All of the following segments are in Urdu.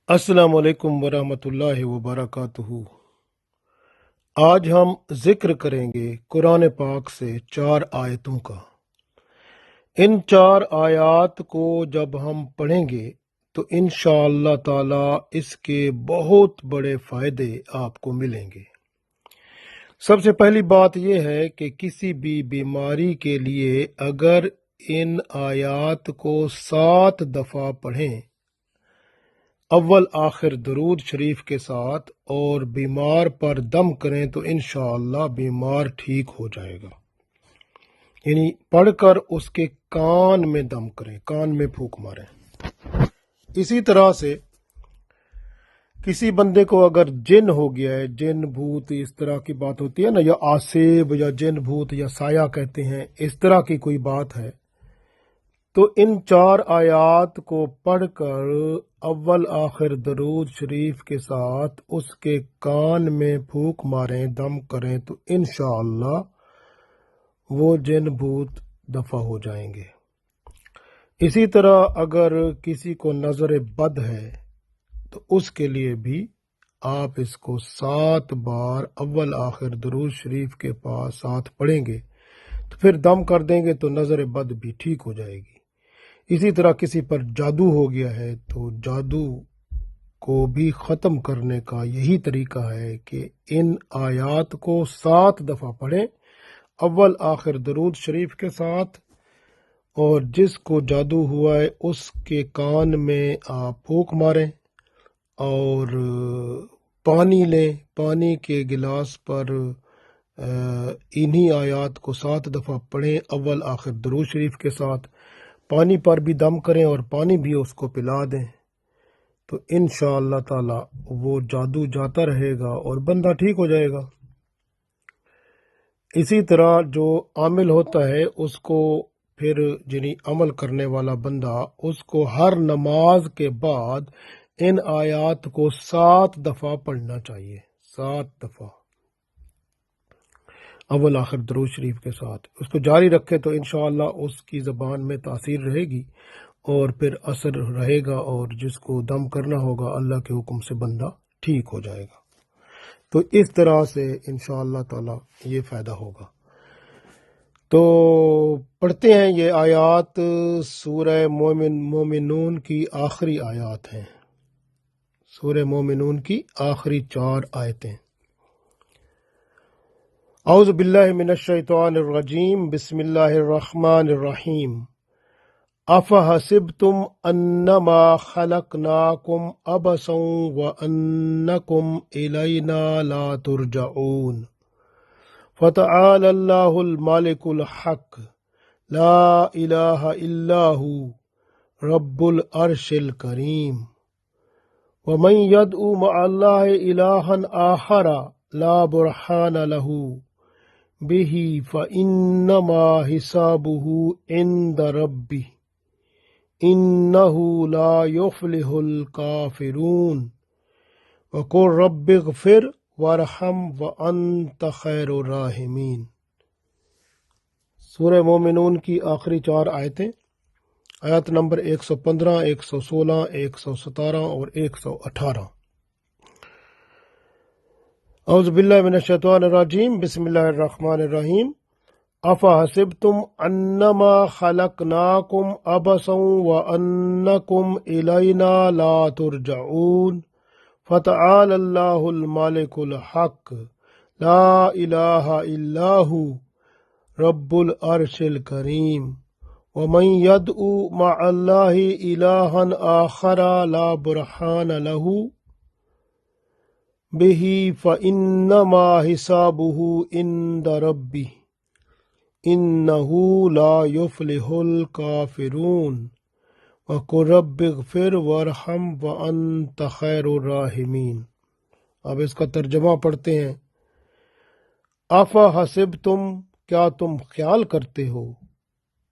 السلام علیکم ورحمۃ اللہ وبرکاتہ۔ آج ہم ذکر کریں گے قرآن پاک سے 4 آیتوں کا۔ ان 4 آیات کو جب ہم پڑھیں گے تو انشاءاللہ تعالی اس کے بہت بڑے فائدے آپ کو ملیں گے۔ سب سے پہلی بات یہ ہے کہ کسی بھی بیماری کے لیے اگر ان آیات کو 7 دفعہ پڑھیں اول آخر درود شریف کے ساتھ اور بیمار پر دم کریں تو انشاءاللہ بیمار ٹھیک ہو جائے گا۔ یعنی پڑھ کر اس کے کان میں دم کریں، کان میں پھونک ماریں۔ اسی طرح سے کسی بندے کو اگر جن ہو گیا ہے، جن بھوت اس طرح کی بات ہوتی ہے نا، یا آسیب یا جن بھوت یا سایہ کہتے ہیں، اس طرح کی کوئی بات ہے تو ان 4 آیات کو پڑھ کر اول آخر درود شریف کے ساتھ اس کے کان میں پھونک ماریں، دم کریں تو انشاءاللہ وہ جن بھوت دفع ہو جائیں گے۔ اسی طرح اگر کسی کو نظر بد ہے تو اس کے لیے بھی آپ اس کو 7 بار اول آخر درود شریف کے پاس ساتھ پڑھیں گے تو پھر دم کر دیں گے تو نظر بد بھی ٹھیک ہو جائے گی۔ اسی طرح کسی پر جادو ہو گیا ہے تو جادو کو بھی ختم کرنے کا یہی طریقہ ہے کہ ان آیات کو 7 دفعہ پڑھیں اول آخر درود شریف کے ساتھ، اور جس کو جادو ہوا ہے اس کے کان میں آپ پھونک ماریں اور پانی لیں، پانی کے گلاس پر انہی آیات کو 7 دفعہ پڑھیں اول آخر درود شریف کے ساتھ، پانی پر بھی دم کریں اور پانی بھی اس کو پلا دیں تو انشاءاللہ تعالی وہ جادو جاتا رہے گا اور بندہ ٹھیک ہو جائے گا۔ اسی طرح جو عامل ہوتا ہے اس کو پھر یعنی عمل کرنے والا بندہ اس کو ہر نماز کے بعد ان آیات کو 7 دفعہ پڑھنا چاہیے، 7 دفعہ اول آخر درود شریف کے ساتھ۔ اس کو جاری رکھے تو انشاءاللہ اس کی زبان میں تاثیر رہے گی اور پھر اثر رہے گا، اور جس کو دم کرنا ہوگا اللہ کے حکم سے بندہ ٹھیک ہو جائے گا۔ تو اس طرح سے انشاءاللہ تعالی یہ فائدہ ہوگا۔ تو پڑھتے ہیں یہ آیات، سورہ مومنون کی آخری آیات ہیں، سورہ مومنون کی آخری 4 آیتیں۔ اعوذ باللہ من الشیطان الرجیم، بسم اللہ الرحمن الرحیم۔ افحسبتم انما خلقناکم عبثا وانکم الینا لا ترجعون فتعالی اللہ الملک الحق لا الہ الا هو رب العرش الکریم ومن يدعو مع اللہ الہا آخر لا برہان له به فإنما حسابه عند ربه إنه لا يفلح الكافرون وقل رب اغفر وارحم وأنت خیر الراحمین۔ سورہ مومنون کی آخری 4 آیتیں، آیت نمبر 115، 116، 117 اور 118۔ اعوذ باللہ من الشیطان الرجیم، بسم اللہ الرحمن الرحیم۔ افحسبتم انما خلقناکم عبثا وانکم الینا لا ترجعون فتعالی اللہ الملک الحق لا الہ الا هو رب العرش الکریم ومن يدعو مع اللہ الہا آخر لا برہان له به فإنما حسابه عند ربه إنه لا يفلح الكافرون وقل رب اغفر وارحم وأنت خیر الراحمین۔ اب اس کا ترجمہ پڑھتے ہیں۔ افحسبتم، کیا تم خیال کرتے ہو،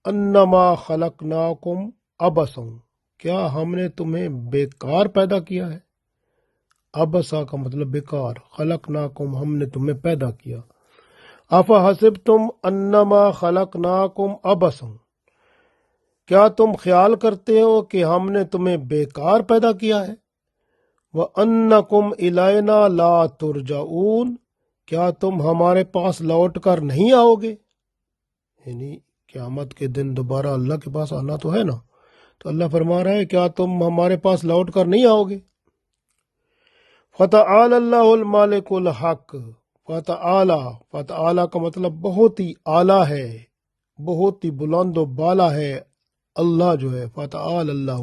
انما خلقناکم عبثا، کیا ہم نے تمہیں بیکار پیدا کیا ہے۔ عبثا کا مطلب بیکار، خلقناکم ہم نے تمہیں پیدا کیا۔ افحسبتم انما خلقناکم عبثا، کیا تم خیال کرتے ہو کہ ہم نے تمہیں بیکار پیدا کیا ہے۔ وَأَنَّكُمْ إِلَيْنَا لَا تُرْجَعُونَ، کیا تم ہمارے پاس لوٹ کر نہیں آؤ گے؟ یعنی قیامت کے دن دوبارہ اللہ کے پاس آنا تو ہے نا، تو اللہ فرما رہا ہے کیا تم ہمارے پاس لوٹ کر نہیں آؤ گے؟ فَتَعَالَى اللَّهُ الْمَالِكُ الْحَقُّ، فتعالی کا مطلب بہت ہی اعلیٰ ہے، بہت ہی بلند و بالا ہے اللہ جو ہے، فتعال اللہ،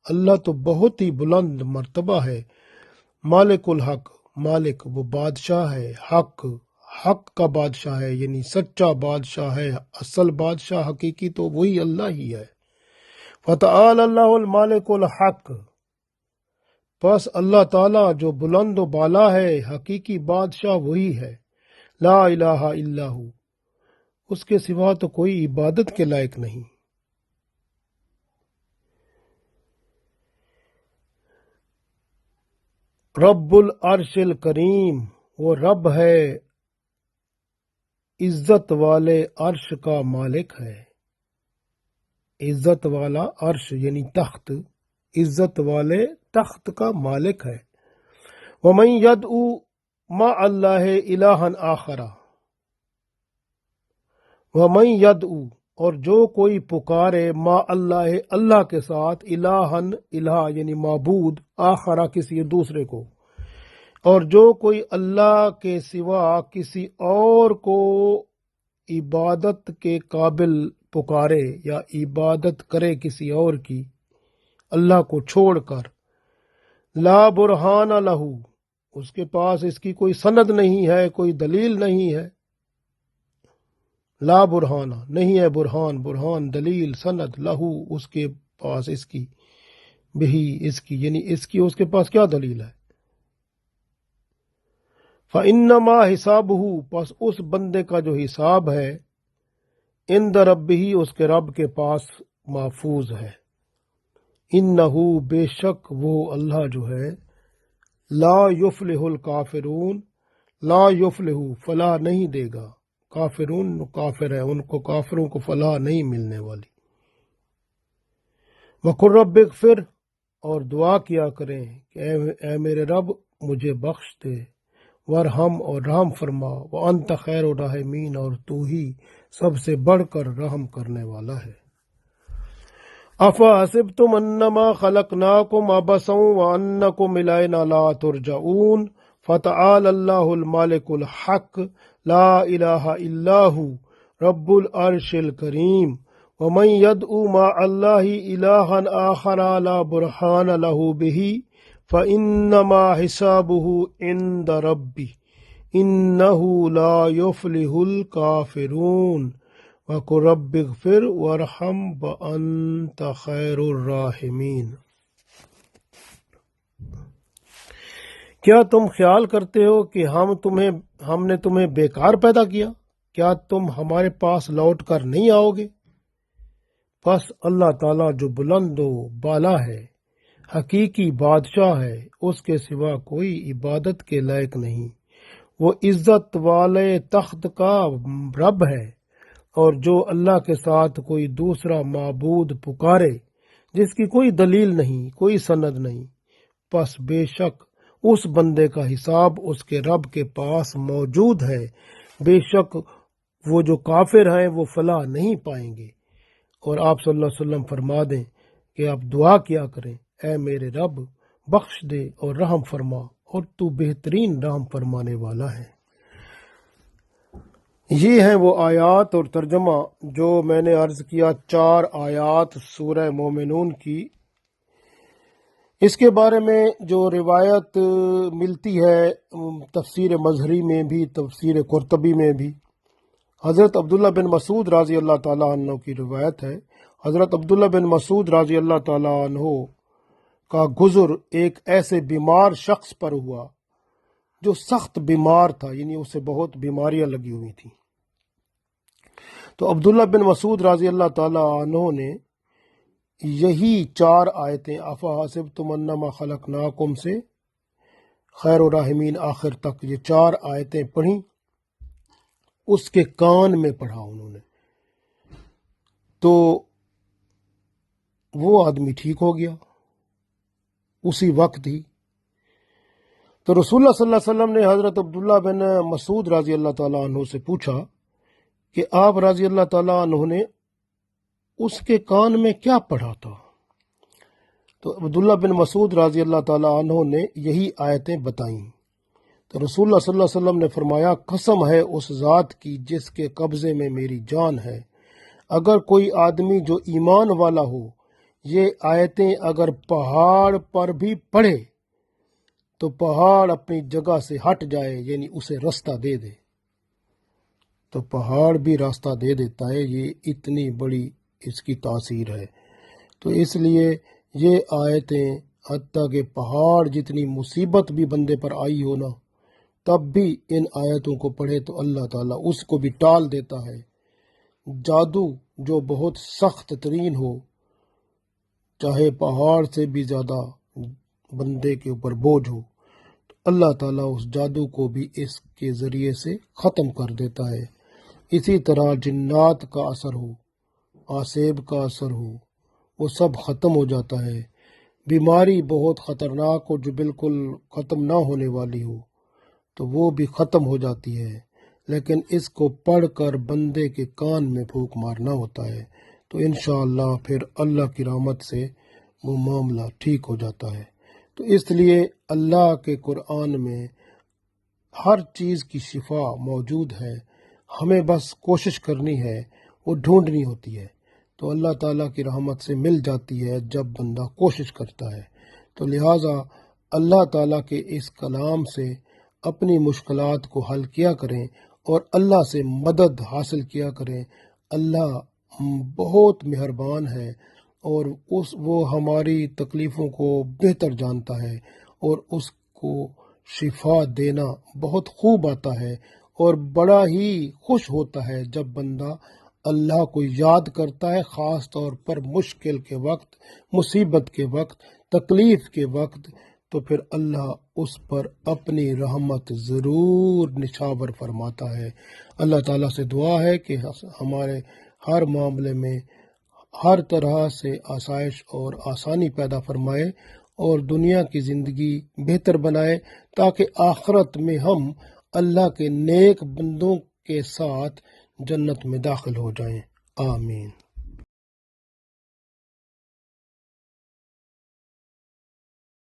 اللہ تو بہت ہی بلند مرتبہ ہے، مالک الحق، مالک وہ بادشاہ ہے، حق حق کا بادشاہ ہے، یعنی سچا بادشاہ ہے، اصل بادشاہ حقیقی تو وہی اللہ ہی ہے۔ فتعال اللہ المالک الحق، پس اللہ تعالیٰ جو بلند و بالا ہے، حقیقی بادشاہ وہی ہے، لا الہ الا ہو، اس کے سوا تو کوئی عبادت کے لائق نہیں۔ رب العرش الکریم، وہ رب ہے عزت والے عرش کا مالک ہے، عزت والا عرش یعنی تخت، عزت والے تخت کا مالک ہے۔ وَمَن يَدْعُ مَعَ اللَّهِ إِلَٰهًا آخَرَ، وَمَن يَدْعُ، اور جو کوئی پکارے، مَعَ اللَّهِ اللہ کے ساتھ، الہن الہ یعنی معبود، آخرہ کسی دوسرے کو، اور جو کوئی اللہ کے سوا کسی اور کو عبادت کے قابل پکارے یا عبادت کرے کسی اور کی، اللہ کو چھوڑ کر، لا برہان لہ، اس کے پاس اس کی کوئی سند نہیں ہے، کوئی دلیل نہیں ہے، لا برہانہ نہیں ہے، برہان برہان دلیل سند، لہو اس کے پاس، اس کی بہی اس کی یعنی اس کی اس کے پاس کیا دلیل ہے؟ فَإِنَّمَا حِسَابُهُ، پس اس بندے کا جو حساب ہے، عند ربہ اس کے رب کے پاس محفوظ ہے، انہو بے شک وہ اللہ جو ہے، لا یفلح الکافرون، لا یفلح فلاح نہیں دے گا، کافرون کافر ہے، ان کو کافروں کو فلاح نہیں ملنے والی۔ وَقُلْ رَبِّ اغْفِرْ، اور دعا کیا کریں کہ اے میرے رب مجھے بخش دے، ورحم اور رحم فرما، وَأَنْتَ خَيْرُ الرَّاحِمِينَ، اور تو ہی سب سے بڑھ کر رحم کرنے والا ہے۔ أَفَحَسِبْتُمْ أَنَّمَا خَلَقْنَاكُمْ عَبَثًا وَأَنَّكُمْ إِلَيْنَا لَا تُرْجَعُونَ فَتَعَالَى اللَّهُ الْمَلِكُ الْحَقُّ لَا إِلَٰهَ إِلَّا هُوَ رَبُّ الْعَرْشِ الْكَرِيمِ وَمَن يَدْعُ مَعَ اللَّهِ إِلَٰهًا آخَرَ لَا بُرْهَانَ لَهُ بِهِ فَإِنَّمَا حِسَابُهُ عِندَ رَبِّهِ إِنَّهُ لَا يُفْلِحُ الْكَافِرُونَ وَقُلْ رَبِّ اغْفِرْ وَارْحَمْ وَأَنْتَ خَيْرُ الرَّاحِمِينَ۔ کیا تم خیال کرتے ہو کہ ہم نے تمہیں بیکار پیدا کیا؟ کیا تم ہمارے پاس لوٹ کر نہیں آؤ گے؟ پس اللہ تعالیٰ جو بلند و بالا ہے، حقیقی بادشاہ ہے، اس کے سوا کوئی عبادت کے لائق نہیں، وہ عزت والے تخت کا رب ہے، اور جو اللہ کے ساتھ کوئی دوسرا معبود پکارے جس کی کوئی دلیل نہیں، کوئی سند نہیں، پس بے شک اس بندے کا حساب اس کے رب کے پاس موجود ہے، بے شک وہ جو کافر ہیں وہ فلاح نہیں پائیں گے۔ اور آپ صلی اللہ علیہ وسلم فرما دیں کہ آپ دعا کیا کریں، اے میرے رب بخش دے اور رحم فرما، اور تو بہترین رحم فرمانے والا ہے۔ یہ ہیں وہ آیات اور ترجمہ جو میں نے عرض کیا، 4 آیات سورہ مومنون کی۔ اس کے بارے میں جو روایت ملتی ہے تفسیر مظہری میں بھی، تفسیر قرطبی میں بھی، حضرت عبداللہ بن مسعود رضی اللہ تعالیٰ عنہ کی روایت ہے۔ حضرت عبداللہ بن مسعود رضی اللہ تعالیٰ عنہ کا گزر ایک ایسے بیمار شخص پر ہوا جو سخت بیمار تھا، یعنی اسے بہت بیماریاں لگی ہوئی تھیں۔ تو عبداللہ بن مسعود رضی اللہ تعالیٰ عنہ نے یہی 4 آیتیں افحسبتم انما خلقناکم سے خیر الراحمین آخر تک، یہ 4 آیتیں پڑھیں، اس کے کان میں پڑھا انہوں نے، تو وہ آدمی ٹھیک ہو گیا اسی وقت ہی۔ تو رسول اللہ صلی اللہ علیہ وسلم نے حضرت عبداللہ بن مسعود رضی اللہ تعالیٰ عنہ سے پوچھا کہ آپ رضی اللہ تعالیٰ عنہ نے اس کے کان میں کیا پڑھا تھا؟ تو عبداللہ بن مسعود رضی اللہ تعالیٰ عنہ نے یہی آیتیں بتائیں۔ تو رسول اللہ صلی اللہ علیہ وسلم نے فرمایا، قسم ہے اس ذات کی جس کے قبضے میں میری جان ہے، اگر کوئی آدمی جو ایمان والا ہو یہ آیتیں اگر پہاڑ پر بھی پڑھے تو پہاڑ اپنی جگہ سے ہٹ جائے، یعنی اسے راستہ دے دے۔ تو پہاڑ بھی راستہ دے دیتا ہے، یہ اتنی بڑی اس کی تاثیر ہے۔ تو اس لیے یہ آیتیں حتیٰ کہ پہاڑ جتنی مصیبت بھی بندے پر آئی ہو نا، تب بھی ان آیتوں کو پڑھے تو اللہ تعالیٰ اس کو بھی ٹال دیتا ہے۔ جادو جو بہت سخت ترین ہو، چاہے پہاڑ سے بھی زیادہ بندے کے اوپر بوجھ ہو، تو اللہ تعالیٰ اس جادو کو بھی اس کے ذریعے سے ختم کر دیتا ہے۔ اسی طرح جنات کا اثر ہو، آسیب کا اثر ہو، وہ سب ختم ہو جاتا ہے۔ بیماری بہت خطرناک ہو جو بالکل ختم نہ ہونے والی ہو تو وہ بھی ختم ہو جاتی ہے، لیکن اس کو پڑھ کر بندے کے کان میں پھونک مارنا ہوتا ہے، تو انشاءاللہ پھر اللہ کی رحمت سے وہ معاملہ ٹھیک ہو جاتا ہے۔ تو اس لیے اللہ کے قرآن میں ہر چیز کی شفا موجود ہے، ہمیں بس کوشش کرنی ہے، وہ ڈھونڈنی ہوتی ہے، تو اللہ تعالیٰ کی رحمت سے مل جاتی ہے جب بندہ کوشش کرتا ہے۔ تو لہٰذا اللہ تعالیٰ کے اس کلام سے اپنی مشکلات کو حل کیا کریں اور اللہ سے مدد حاصل کیا کریں۔ اللہ بہت مہربان ہے اور وہ ہماری تکلیفوں کو بہتر جانتا ہے، اور اس کو شفا دینا بہت خوب آتا ہے، اور بڑا ہی خوش ہوتا ہے جب بندہ اللہ کو یاد کرتا ہے، خاص طور پر مشکل کے وقت، مصیبت کے وقت، تکلیف کے وقت، تو پھر اللہ اس پر اپنی رحمت ضرور نچھاور فرماتا ہے۔ اللہ تعالیٰ سے دعا ہے کہ ہمارے ہر معاملے میں ہر طرح سے آسائش اور آسانی پیدا فرمائے اور دنیا کی زندگی بہتر بنائے، تاکہ آخرت میں ہم اللہ کے نیک بندوں کے ساتھ جنت میں داخل ہو جائیں۔ آمین۔